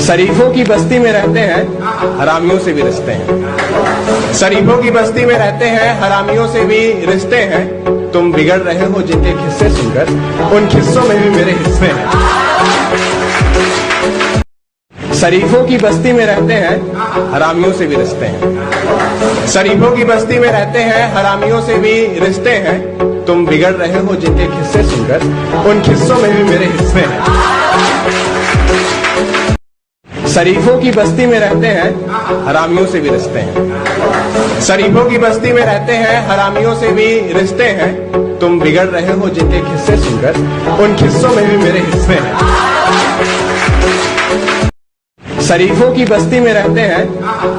शरीफों की बस्ती में रहते हैं, हरामियों से भी रिश्ते हैं। शरीफों की बस्ती में रहते हैं, हरामियों से भी रिश्ते हैं। तुम बिगड़ रहे हो जिनके किस्से सुनकर, उन किस्सों में भी मेरे हिस्से हैं। शरीफों की बस्ती में रहते हैं, हरामियों से भी रिश्ते हैं। शरीफों की बस्ती में रहते हैं, हरामियों से भी रिश्ते हैं। तुम बिगड़ रहे हो जिनके किस्से सुनकर, उन किस्सों में भी मेरे हिस्से हैं। शरीफों की बस्ती में रहते हैं, हरामियों से भी रिश्ते हैं। शरीफों की बस्ती में रहते हैं, हरामियों से भी रिश्ते हैं। तुम बिगड़ रहे हो जिनके किस्से सुनकर, उन किस्सों में भी मेरे हिस्से हैं। शरीफों की बस्ती में रहते हैं,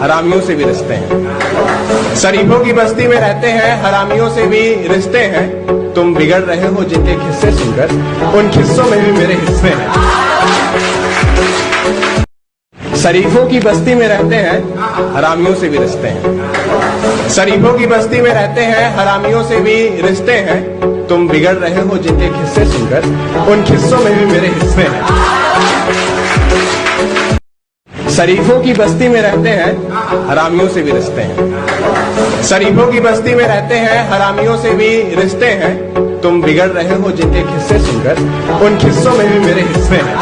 हरामियों से भी रिश्ते हैं। शरीफों की बस्ती में रहते हैं, हरामियों से भी रिश्ते हैं। तुम बिगड़ रहे हो जिनके किस्से सुनकर, उन किस्सों में भी मेरे हिस्से हैं। शरीफों की बस्ती में रहते हैं, हरामियों से भी रिश्ते हैं। शरीफों की बस्ती में रहते हैं, हरामियों से भी रिश्ते हैं। तुम बिगड़ रहे हो जिनके किस्से सुनकर, उन किस्सों में भी मेरे हिस्से हैं। शरीफों की बस्ती में रहते हैं, हरामियों से भी रिश्ते हैं। शरीफों की बस्ती में रहते हैं, हरामियों से भी रिश्ते हैं। तुम बिगड़ रहे हो जिनके किस्से सुनकर, उन किस्सों में भी मेरे हिस्से हैं।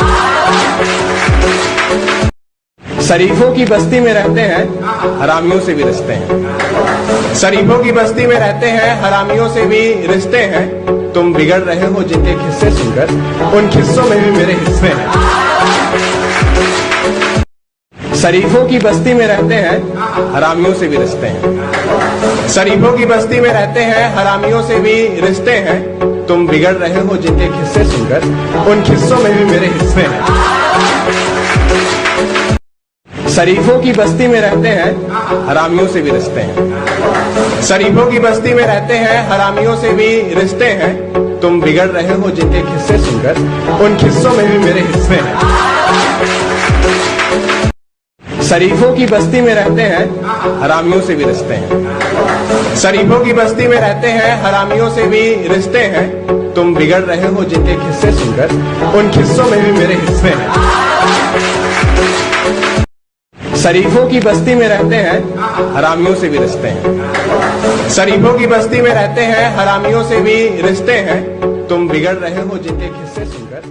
शरीफों की बस्ती में रहते हैं, हरामियों से भी रिश्ते हैं। शरीफों की बस्ती में रहते हैं, हरामियों से भी रिश्ते हैं। तुम बिगड़ रहे हो जिनके किस्से सुनकर, उन किस्सों में भी मेरे हिस्से हैं। शरीफों की बस्ती में रहते हैं, हरामियों से भी रिश्ते हैं। शरीफों की बस्ती में रहते हैं, हरामियों से भी रिश्ते हैं। तुम बिगड़ रहे हो जिनके किस्से सुनकर, उन किस्सों में भी मेरे हिस्से हैं। शरीफों की बस्ती में रहते हैं, हरामियों से भी रिश्ते हैं। शरीफों की बस्ती में रहते हैं, हरामियों से भी रिश्ते हैं। तुम बिगड़ रहे हो जिनके किस्से सुनकर, उन किस्सों में भी मेरे हिस्से हैं। शरीफों की बस्ती में रहते हैं, हरामियों से भी रिश्ते हैं। शरीफों की बस्ती में रहते हैं, हरामियों से भी रिश्ते हैं। तुम बिगड़ रहे हो जिनके किस्से सुनकर, उन किस्सों में भी मेरे हिस्से हैं। शरीफों की बस्ती में रहते हैं, हरामियों से भी रिश्ते हैं। शरीफों की बस्ती में रहते हैं, हरामियों से भी रिश्ते हैं। तुम बिगड़ रहे हो जिनके किस्से सुनकर,